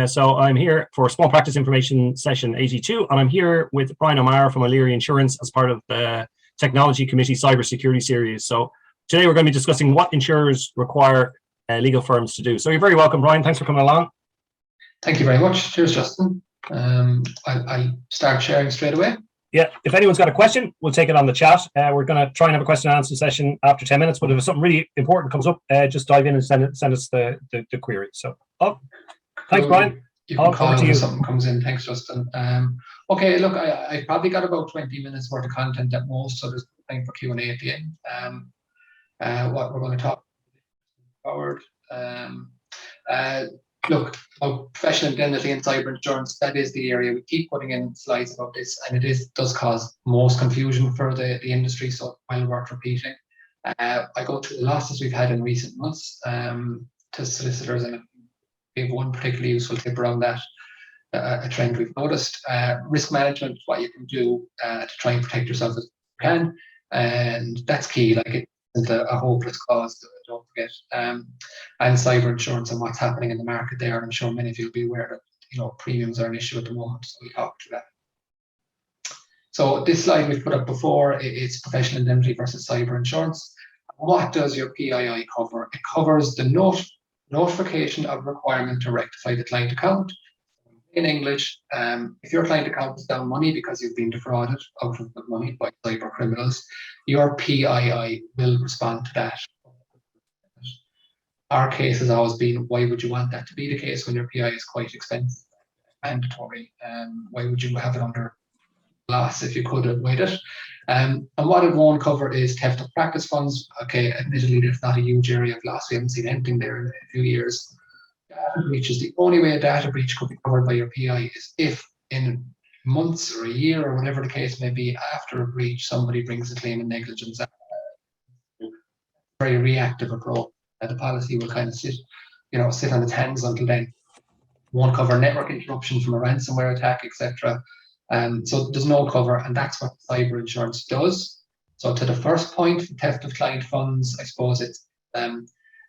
So I'm here for Small Practice Information Session 82, and I'm here with Brian O'Meara from O'Leary Insurance as part of the Technology Committee Cybersecurity Series. So today we're going to be discussing what insurers require legal firms to do. So you're very welcome, Brian. Thanks for coming along. Thank you very much. Cheers, Justin. I'll start sharing straight away. Yeah, if anyone's got a question, we'll take it on the chat. We're going to try and have a question and answer session after 10 minutes, but if something really important comes up, just dive in and send us the query. So, thanks, Brian. You can call if something comes in. Thanks, Justin. Okay, look, I probably got about 20 minutes worth of content at most, so there's time for Q&A at the end. What we're going to talk forward. Look, about professional indemnity and cyber insurance, that is the area we keep putting in slides about this, and it does cause most confusion for the industry, so well worth repeating. I go through the losses we've had in recent months to solicitors, and we have one particularly useful tip around that, a trend we've noticed. Risk management, what you can do to try and protect yourself as you can, and that's key. Like, it isn't a hopeless cause, don't forget. And cyber insurance and what's happening in the market there. And I'm sure many of you will be aware that premiums are an issue at the moment, so we'll talk through that. So this slide we've put up before, it's professional indemnity versus cyber insurance. What does your PII cover? It covers the notification of requirement to rectify the client account. In English, if your client account is down money because you've been defrauded out of the money by cyber criminals, your PII will respond to that. Our case has always been, why would you want that to be the case when your PI is quite expensive, mandatory? Why would you have it under loss if you could avoid it? And what it won't cover is theft of practice funds. Okay, admittedly, there's not a huge area of loss. We haven't seen anything there in a few years. Data breach is the only way a data breach could be covered by your PI is if in months or a year or whatever the case may be, after a breach, somebody brings a claim in negligence. Very reactive approach. The policy will kind of sit on its hands until then. Won't cover network interruption from a ransomware attack, etc. So there's no cover, and that's what cyber insurance does. So to the first point, theft of client funds, I suppose it's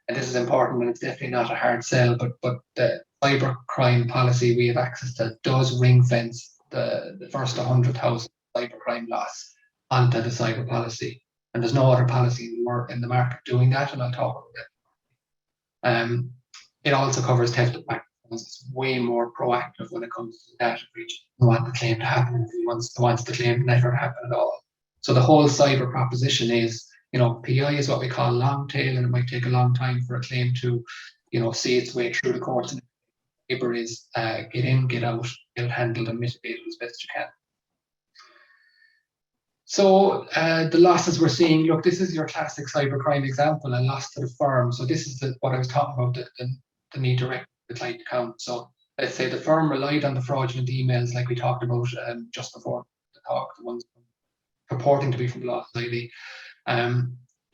and this is important, and it's definitely not a hard sell, but the cyber crime policy we have access to does ring fence the first 100,000 cyber crime loss onto the cyber policy. And there's no other policy in the market doing that, and I'll talk about that. It also covers theft of practice funds. It's way more proactive when it comes to data breach. You want the claim to happen. He wants the claim to never happen at all. So the whole cyber proposition is, PI is what we call long tail, and it might take a long time for a claim to, see its way through the courts. And the paper is get in, get out, get it handled, and mitigate it as best you can. So the losses we're seeing, look, this is your classic cybercrime example, a loss to the firm. So this is what I was talking about, the need to rectify the client account. So let's say the firm relied on the fraudulent emails like we talked about just before the talk, the ones purporting to be from the loss ID.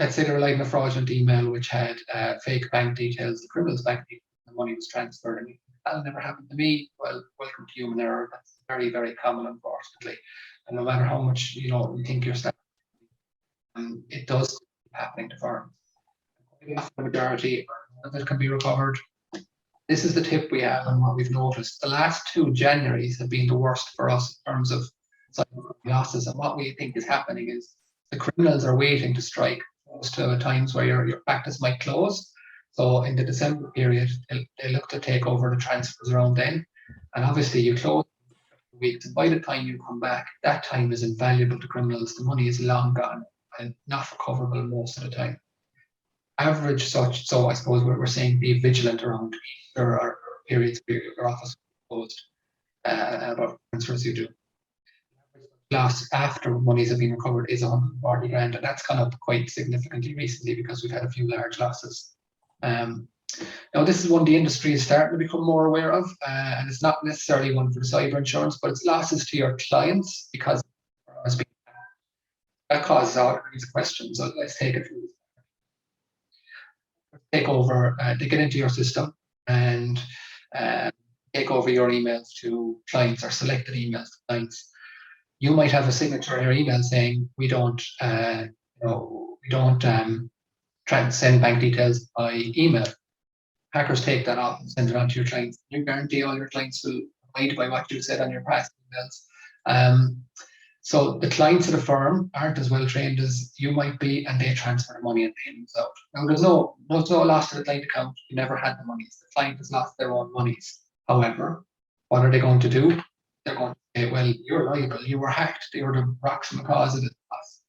Let's say they relied on a fraudulent email which had fake bank details, the criminal's bank details, the money was transferred. And that'll never happen to me. Well, welcome to human error. That's very, very common, unfortunately. And no matter how much you think you're stuck, it does keep happening to firms. The majority of it can be recovered. This is the tip we have and what we've noticed. The last 2 Januaries have been the worst for us in terms of cyber losses. And what we think is happening is the criminals are waiting to strike close to times where your practice might close. So in the December period, they look to take over the transfers around then. And obviously you close weeks, and by the time you come back, that time is invaluable to criminals. The money is long gone and not recoverable most of the time. Average such, so I suppose we're saying be vigilant around there are periods where your office is closed about transfers you do. Loss after monies have been recovered is 140 grand, and that's gone up quite significantly recently because we've had a few large losses. Now, this is one the industry is starting to become more aware of, and it's not necessarily one for cyber insurance, but it's losses to your clients because that causes all these questions. So let's take it through. Take over, they get into your system and take over your emails to clients or selected emails to clients. You might have a signature in your email saying we don't try and send bank details by email. hackers take that off and send it on to your clients. You guarantee all your clients will abide by what you said on your past emails. So the clients of the firm aren't as well trained as you might be, and they transfer the money and pay themselves. Now, there's no loss to the client account. You never had the monies. The client has lost their own monies. However, what are they going to do? They're going to say, well, you're liable. You were hacked. They were the proximate cause of this loss.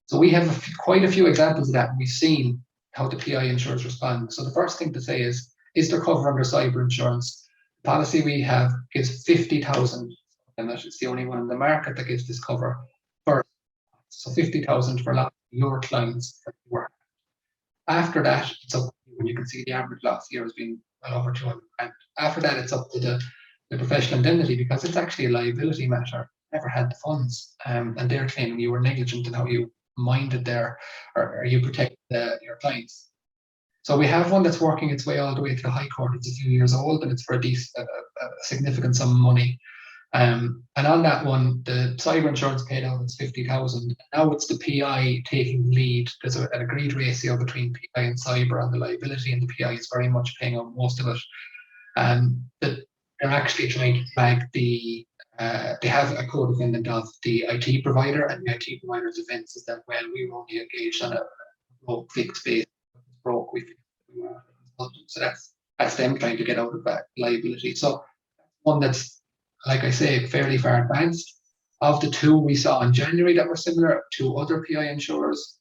So we have quite a few examples of that, and we've seen how the PI insurers respond. So the first thing to say is there cover under cyber insurance? The policy we have gives 50,000, and that is the only one in the market that gives this cover first. So 50,000 for your clients that you were. After that, it's up to you, and you can see the average last year has been well over 200 grand. After that, it's up to the professional indemnity, because it's actually a liability matter. Never had the funds, and they're claiming you were negligent in how you minded or you protect your clients. So we have one that's working its way all the way to the High Court. It's a few years old, and it's for a significant sum of money. And on that one, the cyber insurance paid out is 50,000. Now it's the PI taking lead. There's an agreed ratio between PI and cyber on the liability, and the PI is very much paying out most of it. That they're actually trying to flag they have a co-defendant of the IT provider, and the IT provider's defense is that, well, we were only engaged on a broke fix base. Broke, we were consultant. So that's them trying to get out of that liability. So one that's, like I say, fairly far advanced. Of the two we saw in January that were similar to other PI insurers,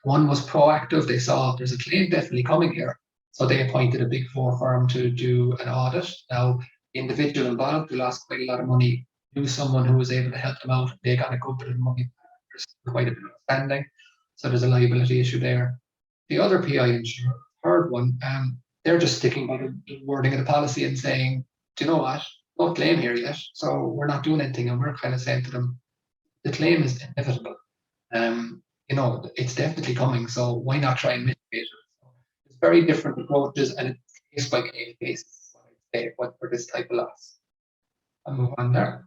one was proactive. They saw there's a claim definitely coming here, so they appointed a Big Four firm to do an audit. Now, the individual involved, who lost quite a lot of money, knew someone who was able to help them out. They got a good bit of money. There's quite a bit of standing, so there's a liability issue there. The other PI insurer, third one, they're just sticking by the wording of the policy and saying, do you know what? No claim here yet, so we're not doing anything. And we're kind of saying to them, the claim is inevitable. It's definitely coming, so why not try and mitigate it? So it's very different approaches, and it's case by case basis, what for this type of loss. I'll move on there.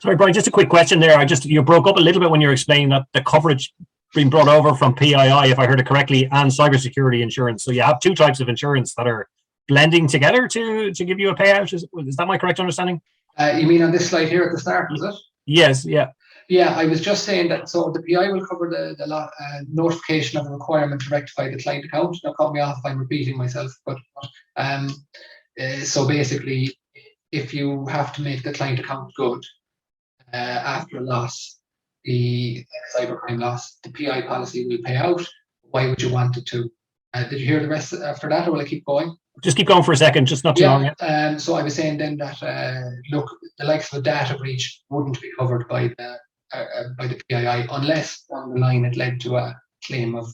Sorry, Brian, just a quick question there. You broke up a little bit when you were explaining that the coverage being brought over from PII, if I heard it correctly, and cybersecurity insurance. So you have two types of insurance that are blending together to give you a payout. Is that my correct understanding? You mean on this slide here at the start, is it? Yes, yeah. Yeah, I was just saying that. So the PI will cover the notification of a requirement to rectify the client account. Now, cut me off if I'm repeating myself, but so basically, if you have to make the client account good after a loss, the cybercrime loss, the PI policy will pay out. Why would you want it to? Did you hear the rest after that, or will I keep going? Just keep going for a second, just not too long yet. So I was saying then that look, the likes of a data breach wouldn't be covered by the PII unless on the line it led to a claim of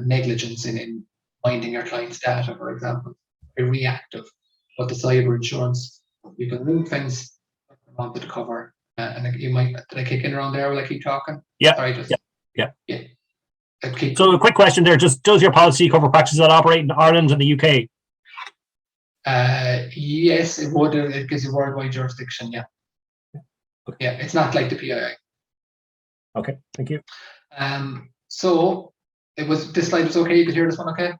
negligence in finding your client's data, for example, be reactive. But the cyber insurance, you can ring fence wanted to cover. And you might, did I kick in around there? Will I keep talking? Yeah. Sorry, yeah. So a quick question there, just does your policy cover practices that operate in Ireland and the UK? Yes, it would. It gives you worldwide jurisdiction, yeah. Yeah, it's not like the PII. Okay, thank you. So this slide was okay, you could hear this one okay?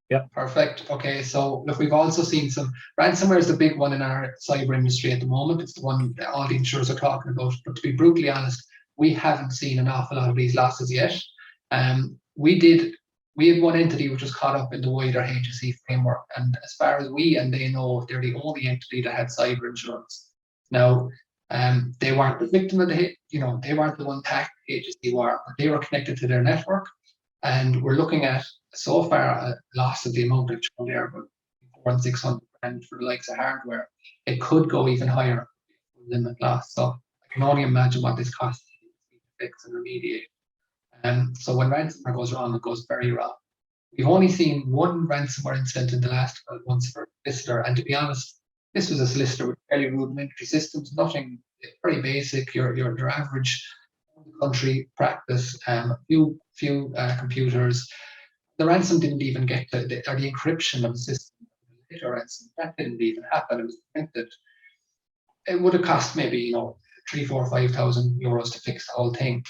Yeah. Perfect. Okay, so look, we've also seen some ransomware is the big one in our cyber industry at the moment. It's the one that all the insurers are talking about. But to be brutally honest, we haven't seen an awful lot of these losses yet. We had one entity which was caught up in the wider HSE framework, and as far as we and they know, they're the only entity that had cyber insurance. Now, they weren't the victim of the hit, they weren't the one hacked, HSE were, but they were connected to their network. And we're looking at so far a loss of the amount of shown there, but 400 and 600 grand for the likes of hardware. It could go even higher, limit loss. So I can only imagine what this costs to fix and remediate. So when ransomware goes wrong, it goes very wrong. We've only seen one ransomware incident in the last 12 months for a solicitor, and to be honest, this was a solicitor with fairly rudimentary systems, nothing very basic, your average country practice, few computers. The ransom didn't even get to the encryption of the system. That didn't even happen. It was prevented. It would have cost maybe 3, 4, 5,000 euros to fix the whole thing.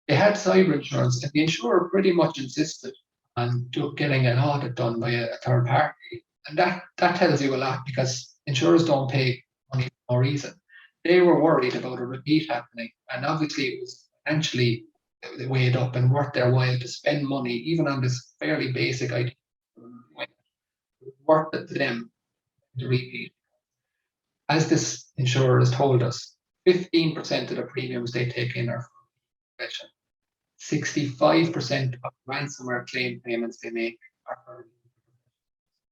They had cyber insurance, and the insurer pretty much insisted on getting an audit done by a third party And that tells you a lot, because insurers don't pay money for no reason. They were worried about a repeat happening, and obviously it was financially weighed up and worth their while to spend money, even on this fairly basic idea. Worth it to them to repeat. As this insurer has told us, 15% of the premiums they take in are from profession. 65% of ransomware claim payments they make are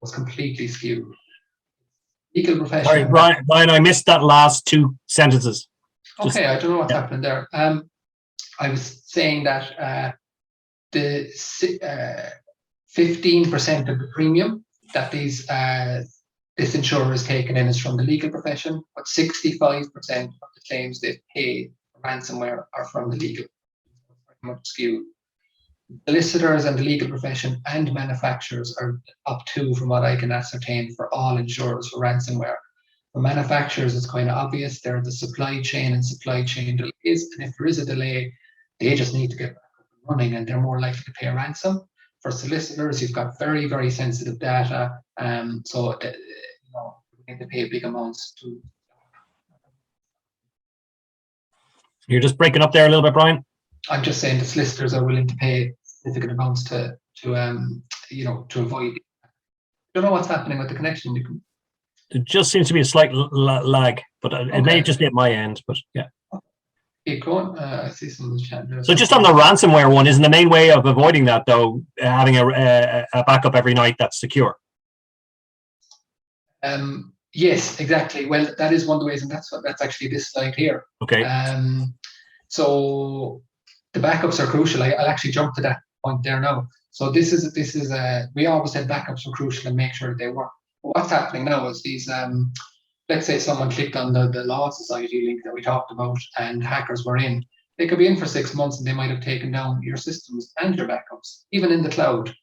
was completely skewed. Legal profession. Sorry, Brian, I missed that last two sentences. Okay, I don't know what's happening there. I was saying that the 15% of the premium that this insurer is taking in is from the legal profession, but 65% of the claims they pay for ransomware are from the legal. Very much skewed. Solicitors and the legal profession and manufacturers are up two, from what I can ascertain, for all insurers for ransomware. For manufacturers, it's kind of obvious. They're the supply chain and supply chain delays, and if there is a delay, they just need to get back up and running, and they're more likely to pay a ransom. For solicitors, you've got very, very sensitive data, so you need to pay big amounts to. You're just breaking up there a little bit, Brian. I'm just saying the solicitors are willing to pay significant amounts to avoid. I don't know what's happening with the connection. It just seems to be a slight lag, but it may just be at my end. But yeah. Keep going. I see some of the chat there. So just on the ransomware one, isn't the main way of avoiding that, though, having a backup every night that's secure? Yes, exactly. Well, that is one of the ways, and that's actually this slide here. Okay. So the backups are crucial. I'll actually jump to that point there now. So this is we always said backups are crucial and make sure that they work. But what's happening now is these let's say someone clicked on the Law Society link that we talked about and hackers were in. They could be in for 6 months and they might have taken down your systems and your backups, even in the cloud.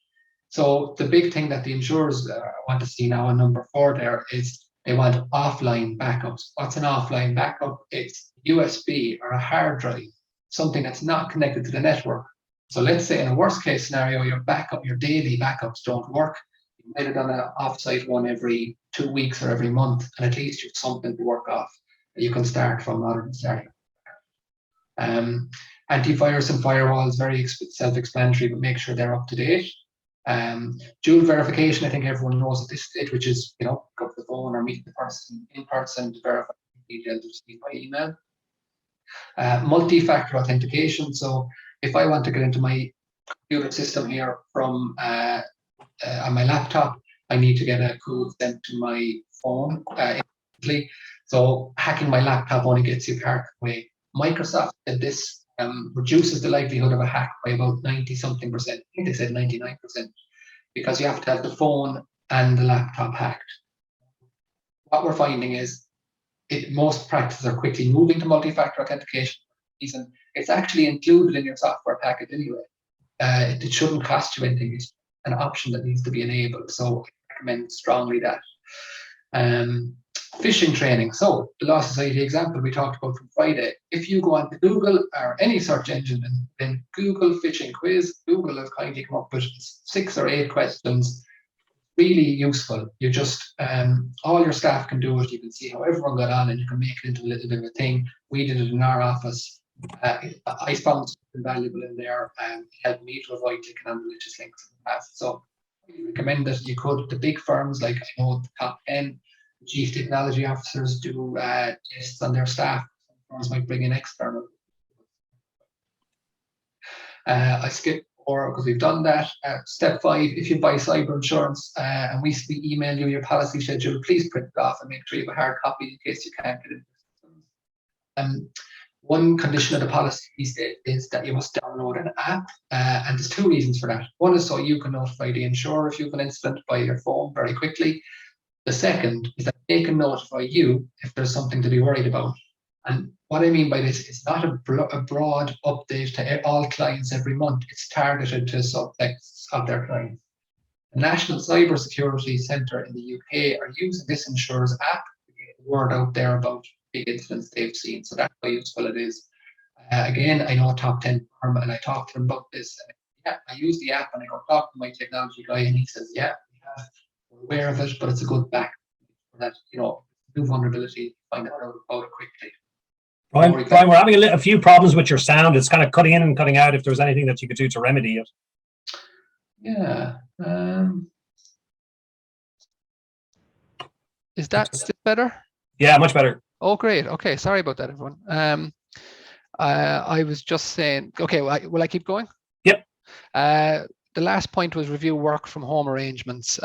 So the big thing that the insurers want to see now, on number 4 there, is they want offline backups. What's an offline backup? It's USB or a hard drive, something that's not connected to the network. So let's say in a worst case scenario, your daily backups don't work. You might have done an offsite one every 2 weeks or every month, and at least you've something to work off that you can start from rather than starting. Antivirus and firewalls, very self-explanatory, but make sure they're up to date. Dual verification, I think everyone knows at this stage, which is, pick up the phone or meet the person in person to verify details received by email. Multi-factor authentication. So if I want to get into my computer system here from on my laptop, I need to get a code sent to my phone instantly. So hacking my laptop only gets you part way. Microsoft said this reduces the likelihood of a hack by about 90-something%. I think they said 99%, because you have to have the phone and the laptop hacked. What we're finding is most practices are quickly moving to multi-factor authentication. It's actually included in your software package anyway. It shouldn't cost you anything. It's an option that needs to be enabled. So I recommend strongly that. Phishing training. So the Law Society example we talked about from Friday. If you go onto Google or any search engine and then Google phishing quiz, Google has kindly come up with 6 or 8 questions. Really useful. You just all your staff can do it. You can see how everyone got on, and you can make it into a little bit of a thing. We did it in our office. I found something valuable in there, and helped me to avoid clicking on malicious links in the past. So I recommend that you could. The big firms, like I know the top 10 chief technology officers, do tests on their staff. Some firms might bring in external. I skipped 4 because we've done that. Step 5, if you buy cyber insurance and we email you your policy schedule, please print it off and make sure you have a hard copy in case you can't get it. One condition of the policy is that you must download an app, and there's 2 reasons for that. One is so you can notify the insurer if you have an incident by your phone very quickly. The second is that they can notify you if there's something to be worried about. And what I mean by this is not a broad update to all clients every month. It's targeted to subsets of their clients. The National Cyber Security Centre in the UK are using this insurer's app to get the word out there about big incidents they've seen. So that's how useful it is. Again, I know a top 10 firm, and I talked to them about this. I use the app and I go talk to my technology guy, and he says, yeah, we have we're aware of it, but it's a good back that, new vulnerability, find out about it quickly. Brian, we're having a few problems with your sound. It's kind of cutting in and cutting out. If there's anything that you could do to remedy it. Yeah. Is that still better? Yeah, much better. Oh, great. Okay, sorry about that, everyone. I was just saying, okay, will I keep going? Yep. The last point was review work from home arrangements.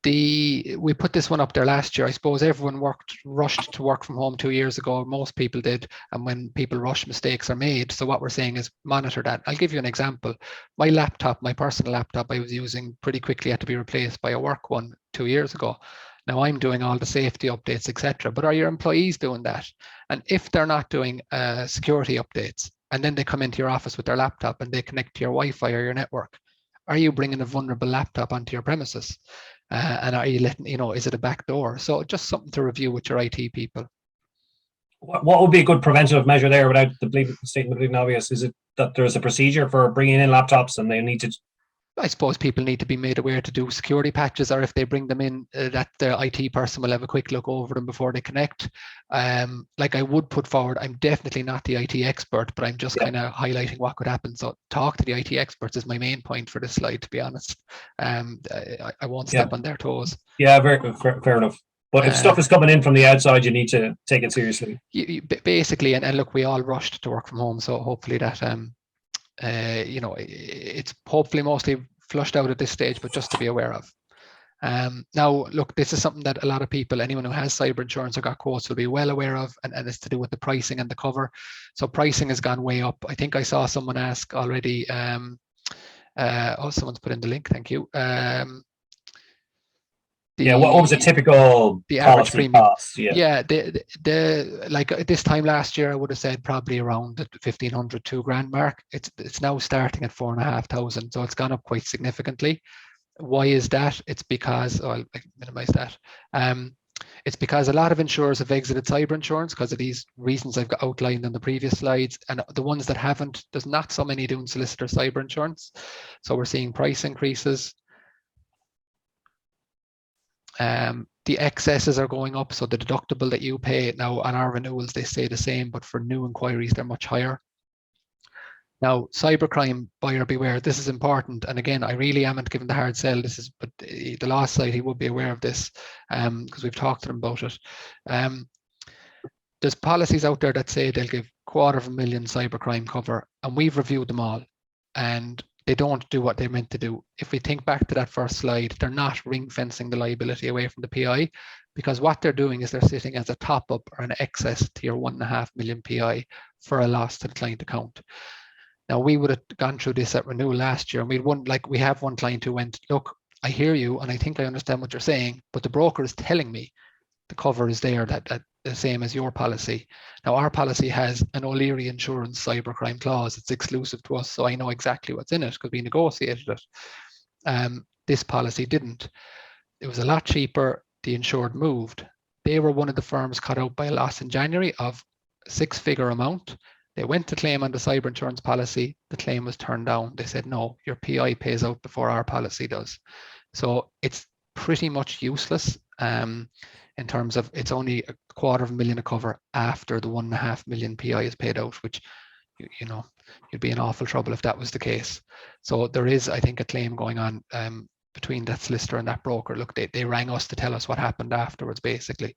We put this one up there last year. I suppose everyone rushed to work from home 2 years ago. Most people did. And when people rush, mistakes are made. So what we're saying is monitor that. I'll give you an example. My laptop, my personal laptop I was using pretty quickly had to be replaced by a work one 2 years ago. Now I'm doing all the safety updates, etc. But are your employees doing that? And if they're not doing security updates, and then they come into your office with their laptop and they connect to your Wi-Fi or your network, are you bringing a vulnerable laptop onto your premises? And are you letting, is it a back door? So just something to review with your IT people. What would be a good preventative measure there without the statement being obvious? Is it that there's a procedure for bringing in laptops and they need to? I suppose people need to be made aware to do security patches, or if they bring them in, that the IT person will have a quick look over them before they connect. Like I would put forward, I'm definitely not the IT expert, but I'm just kind of highlighting what could happen. So talk to the IT experts is my main point for this slide, to be honest. I won't step on their toes. Yeah, fair enough. But if stuff is coming in from the outside, you need to take it seriously. Basically, and look, we all rushed to work from home, so hopefully that it's hopefully mostly flushed out at this stage, but just to be aware of. Now, look, this is something that a lot of people, anyone who has cyber insurance or got quotes, will be well aware of, and it's to do with the pricing and the cover. So pricing has gone way up. I think I saw someone ask already. Someone's put in the link. Thank you. What was a typical the average premium cost? the like this time last year I would have said probably around the 1,500 $2,000 mark. It's now starting at 4,500, so it's gone up quite significantly. Why is that? It's because I'll minimize that. It's because a lot of insurers have exited cyber insurance because of these reasons I've got outlined in the previous slides, and the ones that haven't, there's not so many doing solicitor cyber insurance, so we're seeing price increases. The excesses are going up, so the deductible that you pay now on our renewals, they stay the same, but for new inquiries, they're much higher. Now, cybercrime, buyer beware, this is important. And again, I really haven't given the hard sell. But the last slide, he would be aware of this because we've talked to him about it. There's policies out there that say they'll give $250,000 cybercrime cover, and we've reviewed them all, and they don't do what they're meant to do. If we think back to that first slide, they're not ring fencing the liability away from the PI, because what they're doing is they're sitting as a top up or an excess to your $1.5 million PI for a loss to the client account. Now, we would have gone through this at renewal last year, and we have one client who went, look, I hear you and I think I understand what you're saying, but the broker is telling me the cover is there, that the same as your policy. Now, our policy has an O'Leary insurance cybercrime clause. It's exclusive to us, so I know exactly what's in it because we negotiated it. This policy didn't. It was a lot cheaper. The insured moved. They were one of the firms caught out by a loss in January of a 6-figure amount. They went to claim on the cyber insurance policy. The claim was turned down. They said, no, your PI pays out before our policy does. So it's pretty much useless in terms of it's only $250,000 a cover after the $1.5 million PI is paid out, which, you'd be in awful trouble if that was the case. So there is, I think, a claim going on between that solicitor and that broker. Look, they rang us to tell us what happened afterwards, basically.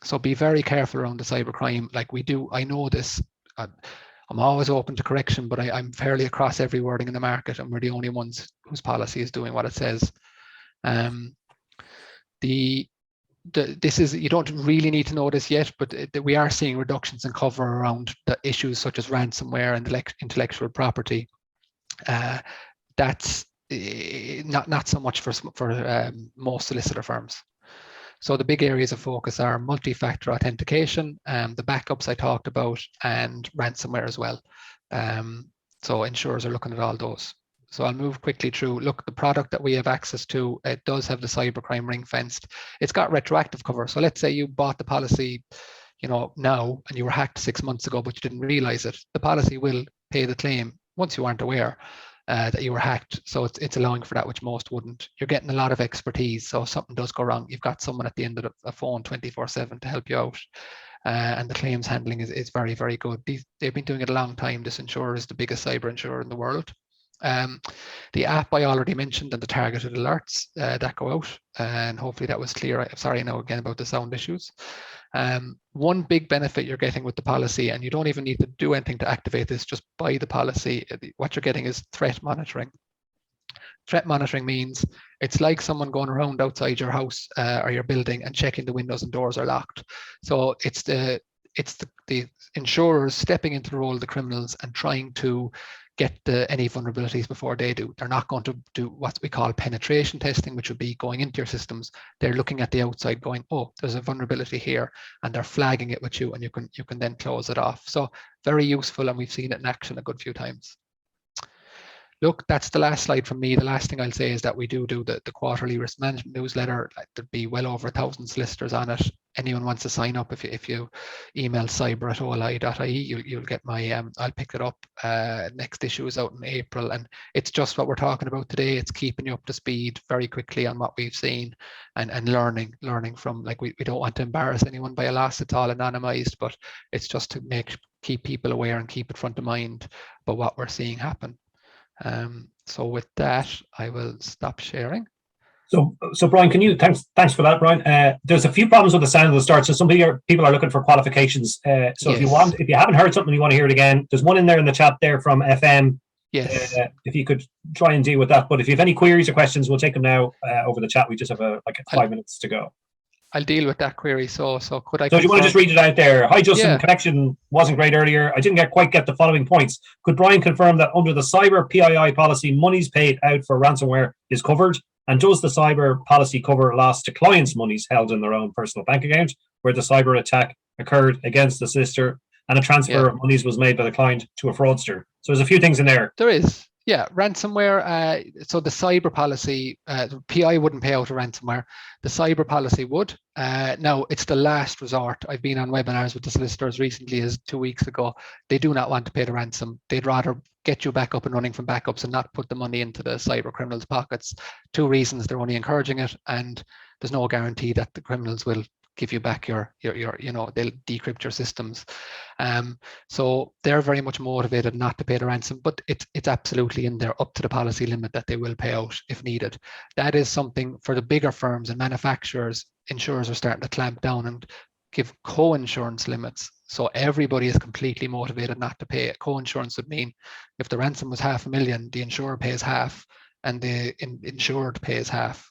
So be very careful around the cybercrime. Like we do, I know this. I'm always open to correction, but I'm fairly across every wording in the market, and we're the only ones whose policy is doing what it says. This is, you don't really need to know this yet, but we are seeing reductions in cover around the issues such as ransomware and intellectual property. That's not so much for most solicitor firms. So the big areas of focus are multi-factor authentication, the backups I talked about, and ransomware as well. So insurers are looking at all those. So I'll move quickly through. Look, the product that we have access to, it does have the cybercrime ring fenced. It's got retroactive cover. So let's say you bought the policy, now, and you were hacked 6 months ago, but you didn't realize it. The policy will pay the claim once you aren't aware. that you were hacked. So it's allowing for that, which most wouldn't. You're getting a lot of expertise. So if something does go wrong, you've got someone at the end of a phone 24/7 to help you out. And the claims handling is very, very good. They've been doing it a long time. This insurer is the biggest cyber insurer in the world. The app I already mentioned and the targeted alerts that go out, and hopefully that was clear. I'm sorry now again about the sound issues. One big benefit you're getting with the policy, and you don't even need to do anything to activate this, just buy the policy. What you're getting is threat monitoring. Threat monitoring means it's like someone going around outside your house or your building and checking the windows and doors are locked. So it's the insurers stepping into the role of the criminals and trying to get any vulnerabilities before they do. They're not going to do what we call penetration testing, which would be going into your systems. They're looking at the outside going, oh, there's a vulnerability here, and they're flagging it with you, and you can then close it off. So very useful, and we've seen it in action a good few times. Look, that's the last slide from me. The last thing I'll say is that we do the quarterly risk management newsletter. There'd be well over 1,000 solicitors on it. Anyone wants to sign up, if you email cyber@oli.ie, you'll get my, I'll pick it up. Next issue is out in April, and it's just what we're talking about today. It's keeping you up to speed very quickly on what we've seen and learning from, like, we don't want to embarrass anyone by a loss. It's all anonymized, but it's just to keep people aware and keep it front of mind about what we're seeing happen. So with that, I will stop sharing. So Brian, thanks for that, Brian. There's a few problems with the sound at the start. So some people are looking for qualifications. So yes. If you haven't heard something, you want to hear it again, there's one in there in the chat there from FM. Yes. If you could try and deal with that. But if you have any queries or questions, we'll take them now over the chat. We just have 5 minutes to go. I'll deal with that query. So could I? So do you want to just read it out there? Hi, Justin. Yeah. Connection wasn't great earlier. I didn't quite get the following points. Could Brian confirm that under the cyber PII policy, monies paid out for ransomware is covered? And does the cyber policy cover loss to clients' monies held in their own personal bank account where the cyber attack occurred against the solicitor and a transfer of monies was made by the client to a fraudster? So there's a few things in there. There is. Yeah, ransomware. So the cyber policy, the PI wouldn't pay out a ransomware. The cyber policy would. Now, it's the last resort. I've been on webinars with the solicitors recently, as 2 weeks ago. They do not want to pay the ransom. They'd rather get you back up and running from backups and not put the money into the cyber criminals' pockets. 2 reasons: they're only encouraging it, and there's no guarantee that the criminals will give you back your they'll decrypt your systems. So they're very much motivated not to pay the ransom, but it's absolutely in there up to the policy limit that they will pay out if needed. That is something for the bigger firms and manufacturers. Insurers are starting to clamp down and give co-insurance limits. So everybody is completely motivated not to pay it. Co-insurance would mean if the ransom was $500,000, the insurer pays half and the insured pays half.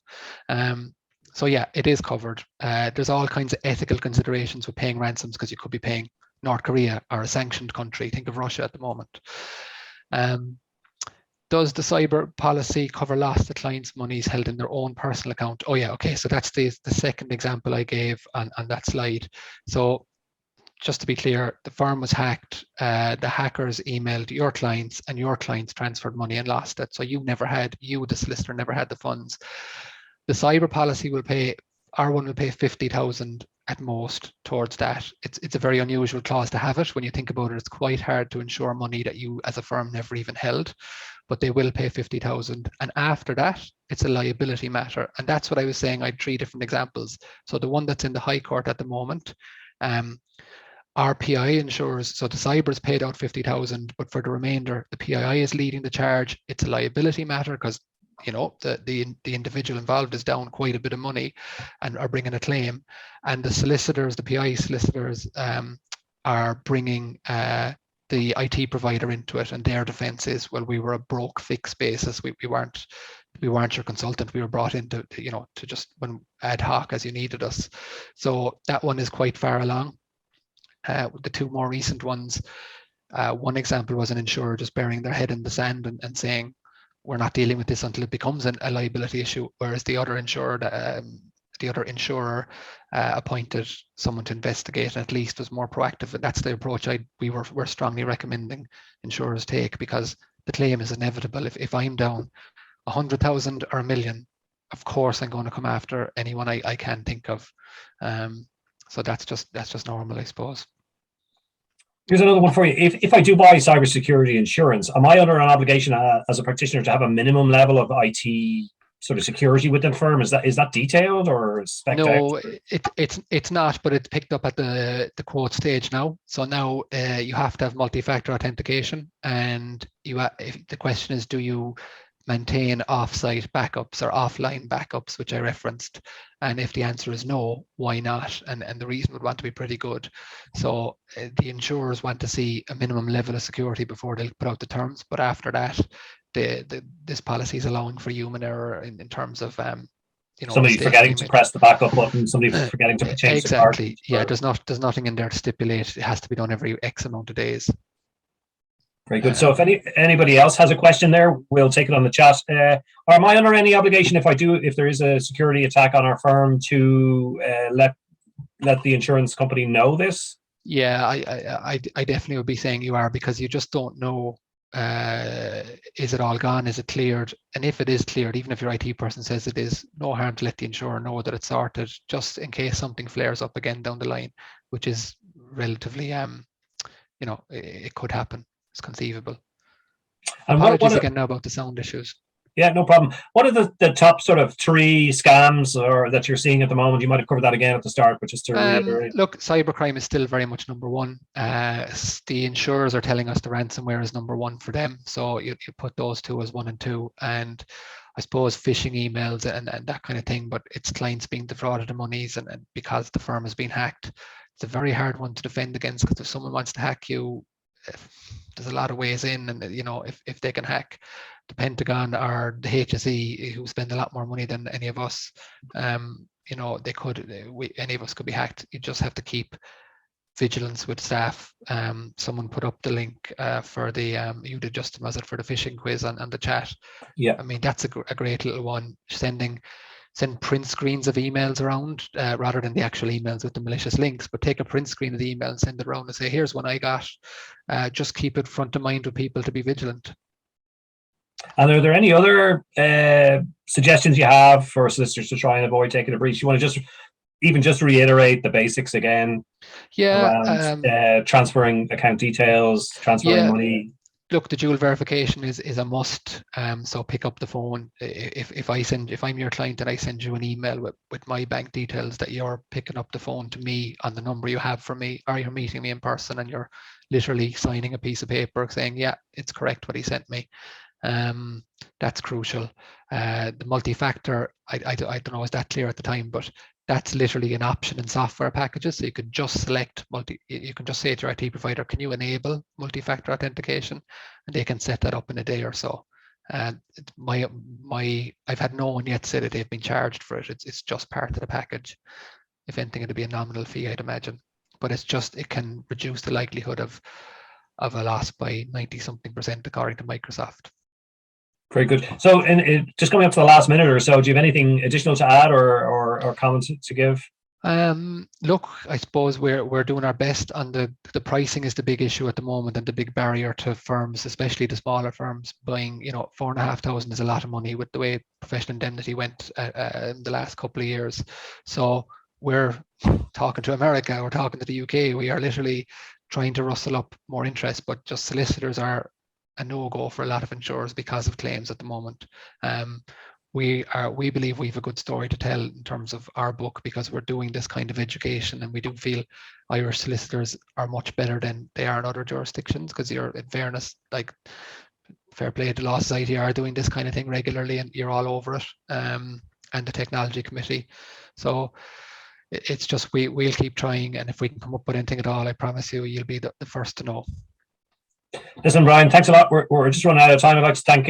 So yeah, it is covered. There's all kinds of ethical considerations with paying ransoms, because you could be paying North Korea or a sanctioned country. Think of Russia at the moment. Does the cyber policy cover loss to clients' monies held in their own personal account? Oh yeah, okay. So that's the second example I gave on that slide. So just to be clear, the firm was hacked. The hackers emailed your clients, and your clients transferred money and lost it. So the solicitor, never had the funds. The cyber policy will pay, R1 will pay 50,000 at most towards that. It's a very unusual clause to have it. When you think about it, it's quite hard to insure money that you as a firm never even held, but they will pay 50,000. And after that, it's a liability matter. And that's what I was saying. I had 3 different examples. So the one that's in the High Court at the moment, our PI insurers, so the cyber's paid out 50,000, but for the remainder, the PII is leading the charge. It's a liability matter because the individual involved is down quite a bit of money and are bringing a claim, and the solicitors, the PI solicitors, are bringing the IT provider into it, and their defense is, well, we were a broke fix basis. We weren't your consultant. We were brought in to just when ad hoc as you needed us. So that one is quite far along. The 2 more recent ones, one example was an insurer just burying their head in the sand and saying, we're not dealing with this until it becomes a liability issue, whereas the other insurer appointed someone to investigate and at least was more proactive. And that's the approach we're strongly recommending insurers take, because the claim is inevitable. If I'm down 100,000 or $1 million, of course I'm going to come after anyone I can think of. So that's just normal, I suppose. Here's another one for you. If I do buy cybersecurity insurance, am I under an obligation as a practitioner to have a minimum level of IT sort of security within the firm? Is that detailed or spec'd No, out? it's not, but it's picked up at the quote stage now. So now you have to have multi-factor authentication, and if the question is, do you maintain off-site backups or offline backups, which I referenced? And if the answer is no, why not? And the reason would want to be pretty good. So the insurers want to see a minimum level of security before they'll put out the terms. But after that, this policy is allowing for human error in terms of Somebody forgetting to press the backup button, somebody forgetting to change the card. Exactly. Yeah, there's nothing in there to stipulate it has to be done every X amount of days. Very good. So if anybody else has a question there, we'll take it on the chat. Am I under any obligation if there is a security attack on our firm to let the insurance company know this? Yeah, I definitely would be saying you are, because you just don't know. Is it all gone? Is it cleared? And if it is cleared, even if your IT person says it is, no harm to let the insurer know that it's sorted, just in case something flares up again down the line, which is relatively, it could happen. It's conceivable. And apologies again now about the sound issues. Yeah, no problem. What are the top sort of 3 scams that you're seeing at the moment? You might have covered that again at the start, but just to reiterate. Look, cybercrime is still very much number one. The insurers are telling us the ransomware is number one for them. So you put those two as 1 and 2. And I suppose phishing emails and that kind of thing, but it's clients being defrauded of monies and because the firm has been hacked. It's a very hard one to defend against, because if someone wants to hack you, there's a lot of ways in, and if they can hack the Pentagon or the HSE, who spend a lot more money than any of us, any of us could be hacked. You just have to keep vigilance with staff. Someone put up the link for the you did, Justin, was it, for the phishing quiz on the chat? Yeah, I mean, that's a great little one. Send print screens of emails around rather than the actual emails with the malicious links, but take a print screen of the email and send it around and say, here's one I got. Just keep it front of mind with people to be vigilant. And are there any other suggestions you have for solicitors to try and avoid taking a breach? You want to just reiterate the basics again? Yeah. Around transferring account details, transferring money. Look, the dual verification is a must. So pick up the phone. If I'm your client and I send you an email with my bank details, that you're picking up the phone to me on the number you have for me, or you're meeting me in person and you're literally signing a piece of paper saying, yeah, it's correct what he sent me. That's crucial. The multi-factor, I don't know, is that clear at the time, but that's literally an option in software packages. So you can just select you can just say to your IT provider, can you enable multi-factor authentication? And they can set that up in a day or so. And I've had no one yet say that they've been charged for it. It's just part of the package. If anything, it'd be a nominal fee, I'd imagine. But it can reduce the likelihood of a loss by 90-something% according to Microsoft. Very good. So, just coming up to the last minute or so, do you have anything additional to add or comments to give? Look, I suppose we're doing our best on the pricing is the big issue at the moment, and the big barrier to firms, especially the smaller firms, buying. $4,500 is a lot of money with the way professional indemnity went in the last couple of years. So we're talking to America, we're talking to the UK. We are literally trying to rustle up more interest, but just solicitors are a no-go for a lot of insurers because of claims at the moment. We believe we have a good story to tell in terms of our book, because we're doing this kind of education, and we do feel Irish solicitors are much better than they are in other jurisdictions, because you're, in fairness, like, fair play to Law Society, are doing this kind of thing regularly, and you're all over it, and the technology committee. So it's just we'll keep trying, and if we can come up with anything at all, I promise you, you'll be the first to know. Listen, Brian, thanks a lot. We're just running out of time. I'd like to thank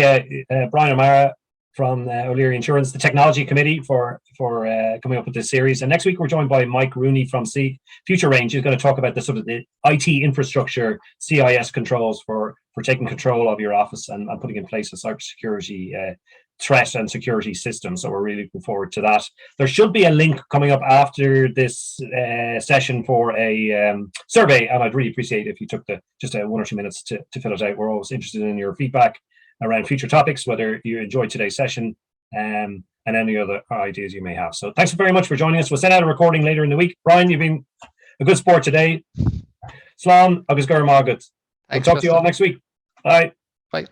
Brian O'Mara from O'Leary Insurance, the technology committee, for coming up with this series. And next week we're joined by Mike Rooney from Future Range, who's going to talk about the IT infrastructure, CIS controls for taking control of your office and putting in place a cybersecurity threat and security system. So we're really looking forward to that. There should be a link coming up after this session for a survey, and I'd really appreciate if you took just 1 or 2 minutes to fill it out. We're always interested in your feedback around future topics, whether you enjoyed today's session and any other ideas you may have. So thanks very much for joining us. We'll send out a recording later in the week. Brian, you've been a good sport today. Slán agus gur mágad. We'll Thanks, talk to you all Justin. next week. Bye. Bye.